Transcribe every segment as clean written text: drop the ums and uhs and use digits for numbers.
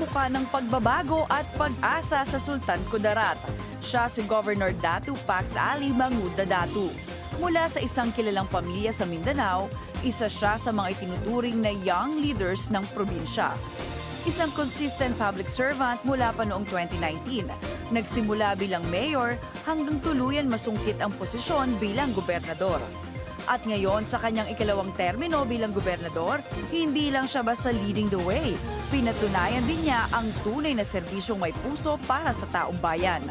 nagbuka ng pagbabago at pag-asa sa Sultan Kudarat. Siya si Governor Datu Pax Ali Mangudadatu. Mula sa isang kilalang pamilya sa Mindanao, isa siya sa mga itinuturing na young leaders ng probinsya. Isang consistent public servant mula pa noong 2019. Nagsimula bilang mayor hanggang tuluyan masungkit ang posisyon bilang gobernador. At ngayon sa kanyang ikalawang termino bilang gobernador, hindi lang siya basta leading the way. Pinatunayan din niya ang tunay na serbisyong may puso para sa taong bayan.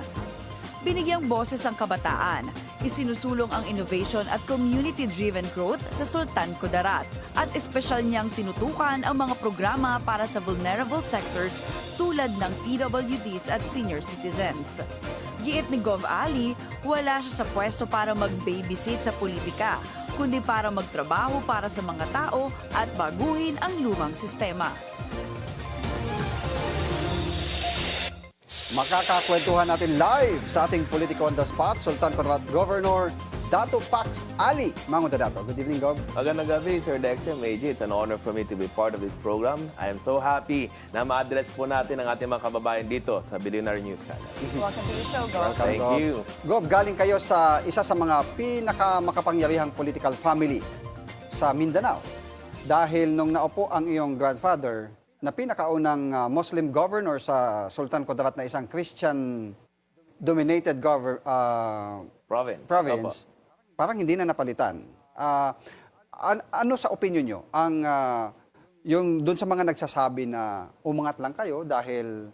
Binigyang boses ang kabataan, isinusulong ang innovation at community-driven growth sa Sultan Kudarat at espesyal niyang tinutukan ang mga programa para sa vulnerable sectors tulad ng PWDs at senior citizens. Giit ni Gov. Ali, wala siya sa pwesto para mag-babysit sa politika, kundi para magtrabaho para sa mga tao at baguhin ang lumang sistema. Makakakwentuhan natin live sa ating Politiko on the Spot, Sultan Kudarat Governor Datu Pax Ali Mangudadatu. Good evening, Gov. Magandang gabi, Sir Dexter Meiji. It's an honor for me to be part of this program. I am so happy na ma-address po natin ang ating mga kababayan dito sa Bilyonaryo News Channel. Welcome to the show, Gov. Thank you. Gov, galing kayo sa isa sa mga pinakamakapangyarihang political family sa Mindanao. Dahil nung naupo ang iyong grandfather na pinakaunang Muslim governor sa Sultan Kudarat na isang Christian-dominated province, parang hindi na napalitan. Ano sa opinion nyo ang yung doon sa mga nagsasabi na umangat lang kayo dahil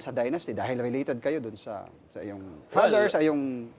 sa dynasty, dahil related kayo doon sa iyong father, sa iyong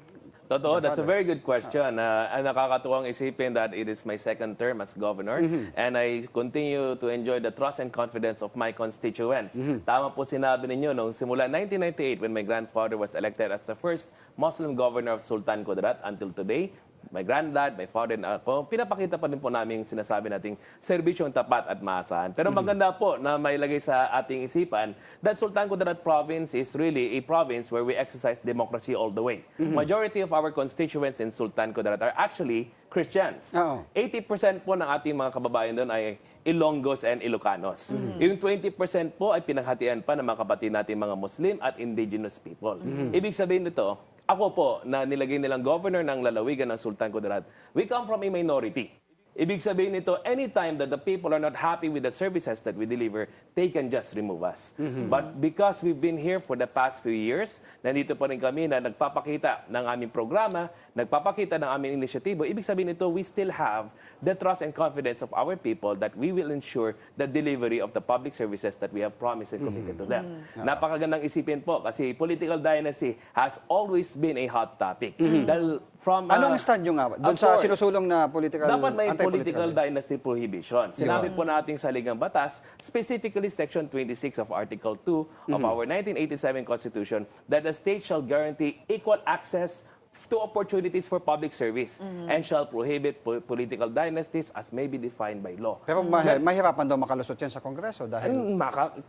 Totoo, that's a very good question. Nakakatuwang isipin that it is my second term as governor and I continue to enjoy the trust and confidence of my constituents. Tama po sinabi ninyo, noong simula 1998 when my grandfather was elected as the first Muslim governor of Sultan Kudarat until today, my granddad, my father, and ako, pinapakita pa rin po namin sinasabi nating serbisyong tapat at maasahan. Pero maganda po na may lagay sa ating isipan that Sultan Kudarat province is really a province where we exercise democracy all the way. Majority of our constituents in Sultan Kudarat are actually Christians. 80% po ng ating mga kababayan doon ay Ilonggos and Ilocanos. Yung 20% po ay pinaghatian pa ng mga kapatid natin mga Muslim at indigenous people. Ibig sabihin nito, ako po na nilagay nilang governor ng lalawigan ng Sultan Kudarat, we come from a minority. Ibig sabihin nito, anytime that the people are not happy with the services that we deliver, they can just remove us. But because we've been here for the past few years, nandito pa rin kami na nagpapakita ng aming programa, nagpapakita ng aming inisyatibo, ibig sabihin nito, we still have the trust and confidence of our people that we will ensure the delivery of the public services that we have promised and committed to them. Napakagandang isipin po kasi political dynasty has always been a hot topic. Dahil from, ano ang stand nyo nga doon sa sinusulong na political dapat may political dynasty prohibition. Sinabi po nating sa Ligang Batas, specifically Section 26 of Article 2 of our 1987 Constitution, that the state shall guarantee equal access to opportunities for public service and shall prohibit political dynasties as may be defined by law. Pero mahirapan daw makalusot yan sa Kongreso dahil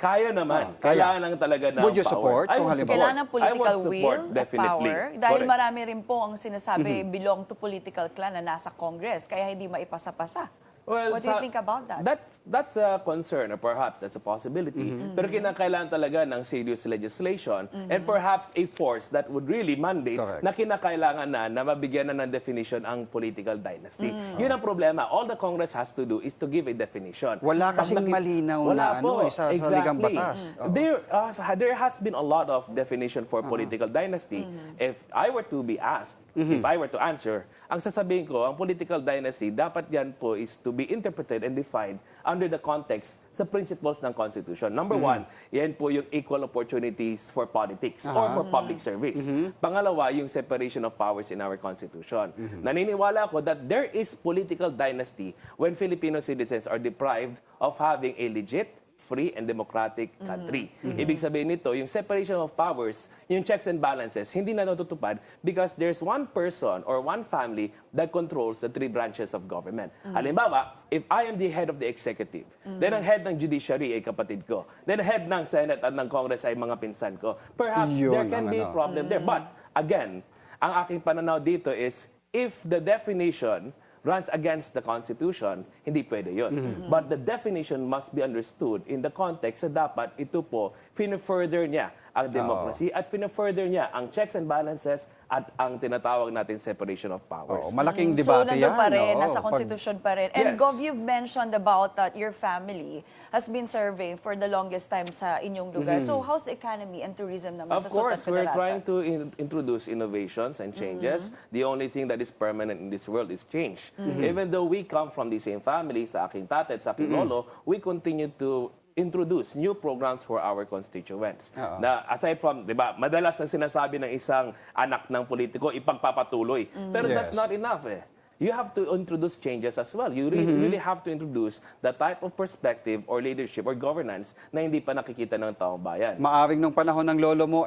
Kaya naman. Kailangan lang talaga ng Would you support power. kung halimbawa? Kailangan ng political will at definitely. power. Dahil Correct. marami rin po ang sinasabi belong to political clan na nasa Congress, kaya hindi maipasa-pasa. Well, What do you think about that? That's a concern or perhaps that's a possibility. Pero kinakailangan talaga ng serious legislation and perhaps a force that would really mandate na kinakailangan na mabigyan na ng definition ang political dynasty. Yun ang problema. All the Congress has to do is to give a definition. Wala kasing malinaw na sa Ligang Batas. There has been a lot of definition for political dynasty. If I were to be asked, if I were to answer, ang sasabihin ko, ang political dynasty, dapat yan po is to be interpreted and defined under the context sa principles ng Constitution. Number one, yan po yung equal opportunities for politics or for public service. Pangalawa, yung separation of powers in our Constitution. Naniniwala ako that there is political dynasty when Filipino citizens are deprived of having a legit, free and democratic country. Ibig sabihin nito, yung separation of powers, yung checks and balances, hindi na natutupad because there's one person or one family that controls the three branches of government. Halimbawa, if I am the head of the executive, then ang head ng judiciary ay kapatid ko, then head ng Senate at ng Congress ay mga pinsan ko, perhaps there can be a problem there. But again, ang aking pananaw dito is if the definition runs against the Constitution, hindi pwede yun. But the definition must be understood in the context na dapat ito po, further niya ang democracy at further niya ang checks and balances at ang tinatawag natin separation of powers. Malaking So, debate nandun yan. pa rin, Oo, nasa pag- Constitution pa rin. And Yes. Gov, you've mentioned about that your family has been serving for the longest time sa inyong lugar. So, how's the economy and tourism naman Of sa Sultan course, we're Kudarat? trying to introduce innovations and changes. The only thing that is permanent in this world is change. Even though we come from the same family, sa aking tatay at sa aking lolo, we continue to introduce new programs for our constituents. Na aside from, di ba, madalas ang sinasabi ng isang anak ng politiko, ipagpapatuloy. Pero that's Yes. not enough eh. You have to introduce changes as well. You really have to introduce the type of perspective or leadership or governance na hindi pa nakikita ng taong bayan. Maaring nung panahon ng lolo mo,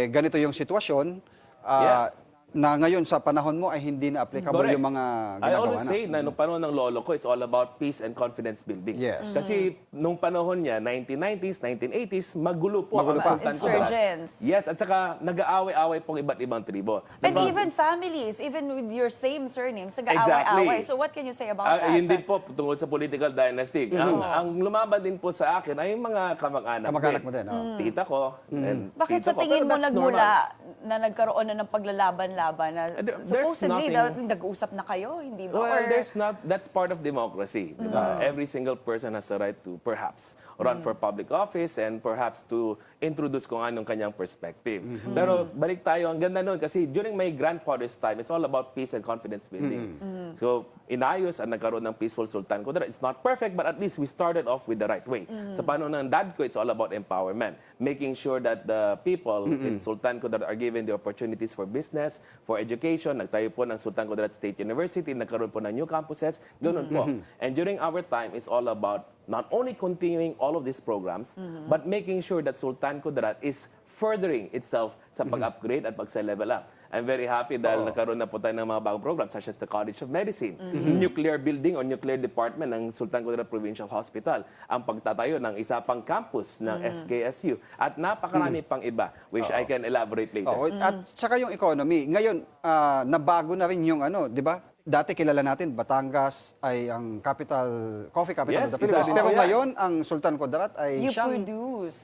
ganito yung sitwasyon, na ngayon sa panahon mo ay hindi na applicable Correct. yung mga I ginagawa always say na nung panahon ng lolo ko, it's all about peace and confidence building. Yes. Kasi nung panahon niya, 1990s, 1980s, magulo po Magulo ang pa. Sultan Kudarat. Insurgents. Yes, at saka nag-aaway-away pong iba't ibang tribo. And Diba? even families, even with your same surnames, nag-aaway-away. So, what can you say about that? Yun din po, tungkol sa political dynasty. Ang lumaban din po sa akin ay yung mga kamag-anak Kamag-anak mo din, oo. Tita ko. And Bakit tito sa ko. tingin Pero mo that's nagmula normal. na nagkaroon na ng paglalaban-laban na There's supposedly nothing- nag-uusap na kayo, hindi ba? Well, Or- that's part of democracy. Di ba? Every single person has the right to perhaps run for public office and perhaps to introduce kung anong kanyang perspective. Pero balik tayo, ang ganda nun kasi during my grandfather's time, it's all about peace and confidence building. So, inayos at nagkaroon ng peaceful Sultan Kudarat. It's not perfect, but at least we started off with the right way. Sa panahon ng dad ko, it's all about empowerment. Making sure that the people in Sultan Kudarat are given the opportunities for business, for education. Nagtayo po ng Sultan Kudarat State University, nagkaroon po ng new campuses, ganun po. And during our time, it's all about not only continuing all of these programs, but making sure that Sultan Kudarat is furthering itself sa pag-upgrade at pag-level up. I'm very happy dahil nagkaroon na po tayo ng mga bagong programs such as the College of Medicine, nuclear building or nuclear department ng Sultan Kudarat Provincial Hospital, ang pagtatayo ng isa pang campus ng SKSU, at napakarami pang iba, which I can elaborate later. Oo, at saka yung economy. Ngayon, nabago na rin yung ano, di ba? Dati kilala natin, Batangas ay ang coffee capital Yes, of the Philippines. exactly. Pero Oh, yeah. ngayon, ang Sultan Kudarat ay You siyang produce.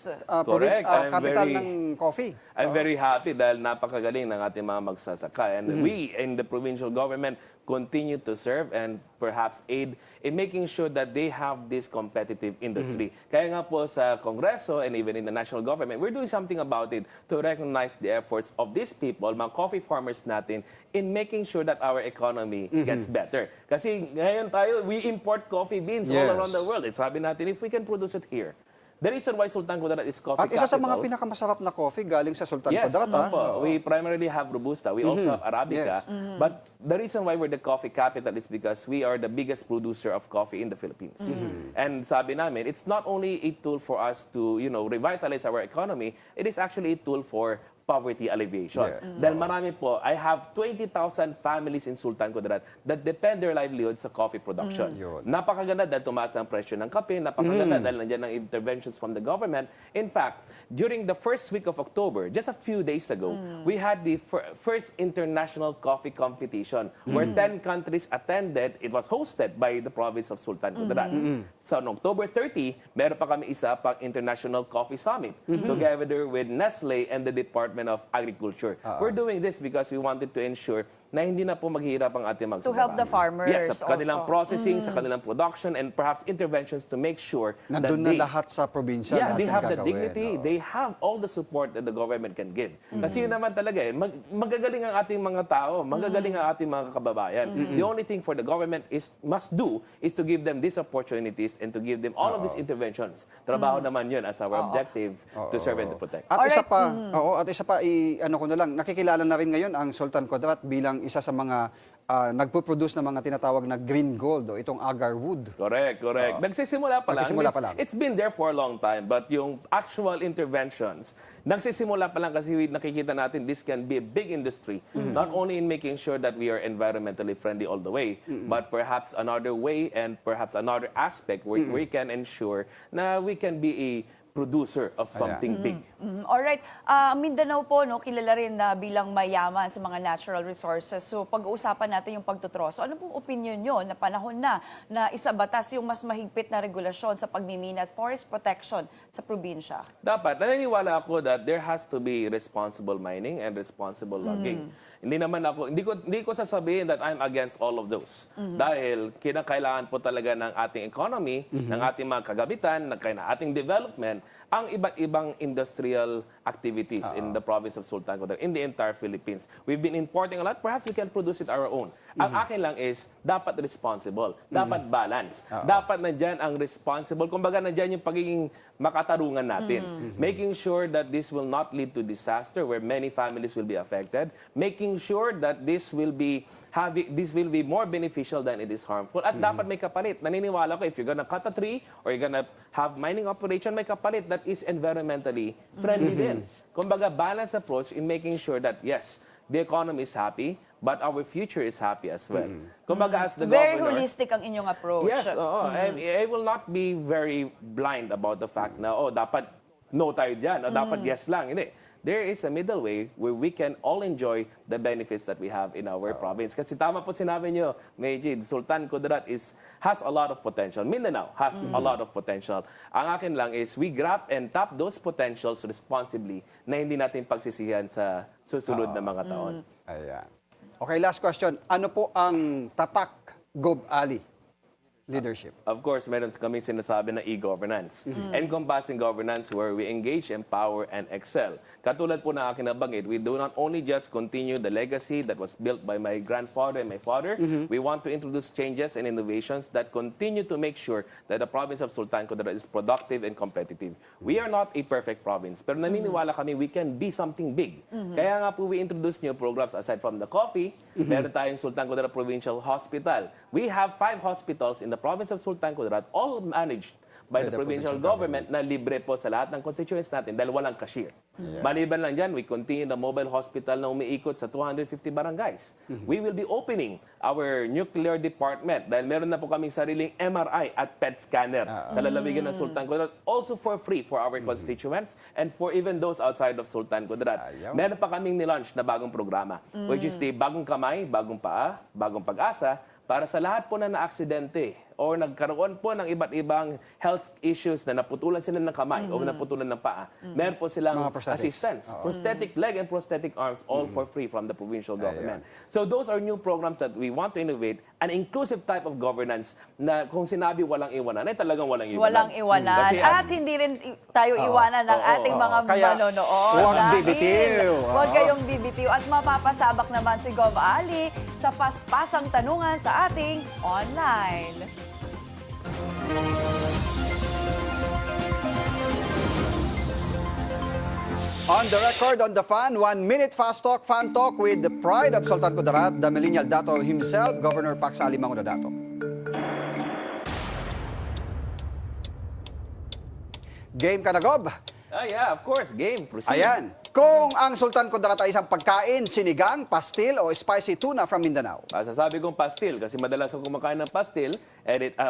Correct. I'm capital very- ng coffee. I'm very happy dahil napakagaling ng ating mga magsasaka. And we in the provincial government continue to serve and perhaps aid in making sure that they have this competitive industry. Kaya nga po sa Kongreso and even in the national government, we're doing something about it to recognize the efforts of these people, mga coffee farmers natin, in making sure that our economy gets better. Kasi ngayon tayo, we import coffee beans all Yes. around the world. Sabi natin, if we can produce it here, the reason why Sultan Kudarat is coffee At isa sa mga capital- pinakamasarap na coffee galing sa Sultan Yes, Kudarat. ha? opo. We primarily have Robusta. We also have Arabica. Yes. But the reason why we're the coffee capital is because we are the biggest producer of coffee in the Philippines. And sabi namin, it's not only a tool for us to, revitalize our economy, it is actually a tool for poverty alleviation. Yeah. Dahil marami po, I have 20,000 families in Sultan Kudarat that depend their livelihood sa coffee production. Yun. Napakaganda dahil tumaas ang presyo ng kape, napakaganda dahil nandiyan ang interventions from the government. In fact, during the first week of October, just a few days ago, we had the first international coffee competition where 10 countries attended. It was hosted by the province of Sultan Kudarat. So on October 30, meron pa kami isa pang International Coffee Summit together with Nestle and the Department of Agriculture. We're doing this because we wanted to ensure na hindi na po maghihirap ang ating magsasaka. To help the farmers Yes, sa kanilang also. processing, sa kanilang production, and perhaps interventions to make sure Nandun that na lahat sa probinsya yeah, they natin have the gagawin. dignity, Oo. they have all the support that the government can give. Kasi yun naman talaga magagaling ang ating mga tao, magagaling ang ating mga kababayan. The only thing for the government must do is to give them these opportunities and to give them all of these interventions. Trabaho naman yun as our objective to serve and to protect. At isa Alright. pa, ano ko na lang, nakikilala na rin ngayon ang Sultan Kudarat bilang isa sa mga nagpo-produce ng mga tinatawag na green gold o itong agar wood. Correct. Nagsisimula pa lang. Nagsisimula pa lang. It's been there for a long time, but yung actual interventions, nagsisimula pa lang kasi nakikita natin this can be a big industry, not only in making sure that we are environmentally friendly all the way, but perhaps another way and perhaps another aspect where we can ensure na we can be a producer of something big. Alright. Mindanao po, no, kilala rin na bilang mayaman sa mga natural resources. So, pag-uusapan natin yung pagtutroso. Ano pong opinion nyo na panahon na isabatas yung mas mahigpit na regulasyon sa pagmimina at forest protection sa probinsya? Dapat, naniniwala ako that there has to be responsible mining and responsible logging. Hindi ko sasabihin that I'm against all of those. Dahil kinakailangan po talaga ng ating economy, ng ating mga kagamitan, ng ating development, ang iba't ibang industrial activities in the province of Sultan Kudarat, in the entire Philippines. We've been importing a lot. Perhaps we can produce it our own. Ang akin lang is, dapat responsible, dapat balance. Dapat nandyan ang responsible. Kumbaga, nandyan yung pagiging makatarungan natin. Making sure that this will not lead to disaster where many families will be affected. Making sure that this will be more beneficial than it is harmful. At dapat may kapalit. Naniniwala ko, if you're gonna cut a tree or you're gonna have mining operation, may kapalit that is environmentally friendly din. Kumbaga, balanced approach in making sure that, yes, the economy is happy, but our future is happy as well. Kumbaga, as the Very governor... holistic ang inyong approach. Yes, oo. I will not be very blind about the fact na, dapat no tayo dyan, o dapat yes lang. Hindi. There is a middle way where we can all enjoy the benefits that we have in our province. Kasi tama po sinabi nyo, Mayjid, Sultan Kudarat has a lot of potential. Mindanao has a lot of potential. Ang akin lang is we grab and tap those potentials responsibly na hindi natin pagsisihan sa susunod na mga taon. Ayan. Okay, last question. Ano po ang tatak Gov Ali leadership? Of course, meron kami sinasabi na e-governance. Encompassing governance where we engage, empower, and excel. Katulad po na akin nabanggit, we do not only just continue the legacy that was built by my grandfather and my father, we want to introduce changes and innovations that continue to make sure that the province of Sultan Kudarat is productive and competitive. We are not a perfect province, pero naniniwala kami we can be something big. Kaya nga po we introduce new programs aside from the coffee, meron tayong Sultan Kudarat Provincial Hospital. We have 5 hospitals in the province of Sultan Kudarat, all managed by the provincial government na libre po sa lahat ng constituents natin dahil walang cashier. Maliban lang dyan, we continue the mobile hospital na umiikot sa 250 barangays. We will be opening our nuclear department dahil meron na po kaming sariling MRI at PET scanner sa lalawigan ng Sultan Kudarat, also for free for our constituents and for even those outside of Sultan Kudarat. Meron pa kaming nilaunch na bagong programa, which is the Bagong Kamay, Bagong Paa, Bagong Pag-asa, para sa lahat po na na-aksidente o nagkaroon po ng iba't ibang health issues na naputulan sila ng kamay o naputulan ng paa, meron po silang assistance. Prosthetic leg and prosthetic arms, all for free from the provincial government. So those are new programs that we want to innovate, an inclusive type of governance na kung sinabi walang iwanan, ay talagang walang iwanan. Walang iwanan. Kasi At hindi rin tayo iwanan ng ating mga Kaya, manonood. huwag Dahil bibitiw. Huwag kayong bibitiw. At mapapasabak naman si Gov Ali sa paspasang tanungan sa ating online. On the record, on the fan, 1 minute fast talk, fan talk with the pride of Sultan Kudarat, the millennial Dato himself, Governor Pax Ali Mangudadatu. Game ka na, Gob? Yeah, of course. Game. Proceed. Ayan. Kung ang Sultan Kudarat ay isang pagkain, sinigang, pastil o spicy tuna from Mindanao. Sasabi kong pastil kasi madalas ako kumakain ng pastil.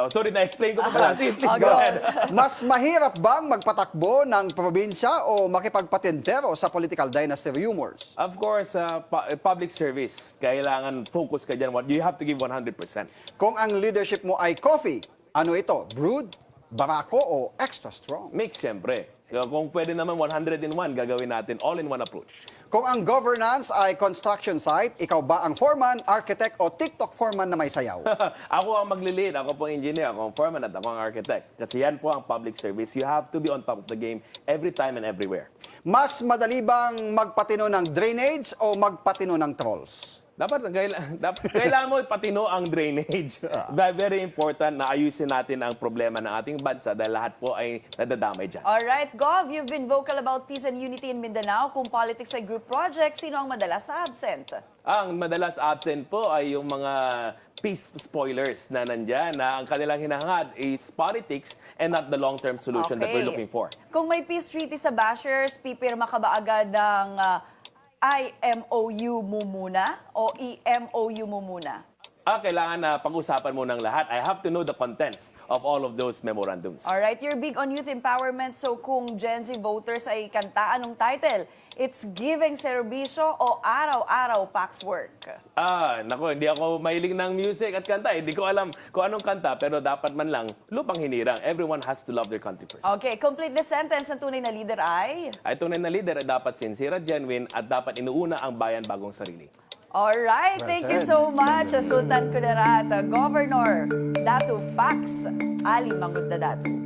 Sorry, na-explain ko pa pala. Please Oh, go ahead. Mas mahirap bang magpatakbo ng probinsya o makipagpatintero sa political dynasty rumors? Of course, public service. Kailangan focus ka dyan. You have to give 100%. Kung ang leadership mo ay coffee, ano ito? Brewed, barako o extra strong? Mix, siyempre. Kung pwede naman 101, gagawin natin all-in-one approach. Kung ang governance ay construction site, ikaw ba ang foreman, architect o TikTok foreman na may sayaw? Ako ang maglilid, ako po ang engineer, ako ang foreman at ako ang architect. Kasi yan po ang public service. You have to be on top of the game every time and everywhere. Mas madali bang magpatino ng drainage o magpatino ng trolls? Dapat kailangan mo ipatino ang drainage. Very important na ayusin natin ang problema ng ating bansa dahil lahat po ay nadadamay dyan. Alright, Gov, you've been vocal about peace and unity in Mindanao. Kung politics ay group project, sino ang madalas na absent? Ang madalas absent po ay yung mga peace spoilers na nandyan na ang kanilang hinahangad is politics and not the long-term solution that we're looking for. Kung may peace treaty sa bashers, pipirma ka ba agad ng IMOU mo muna o EMOU mo muna? kailangan na pag-usapan mo ng lahat. I have to know the contents of all of those memorandums. Alright, you're big on youth empowerment. So kung Gen Z voters ay kanta, anong title? It's Giving Serbisyo o Araw-Araw Pax Work? Naku, hindi ako mahilig ng music at kanta. Hindi ko alam kung anong kanta, pero dapat man lang lupang hinirang. Everyone has to love their country first. Okay, complete the sentence ng tunay na leader ay? Ay tunay na leader ay dapat sincere at genuine at dapat inuuna ang bayan bagong sarili. Alright, thank you said. so much, Sultan Kudarat, Governor Datu Pax Ali Mangudadatu.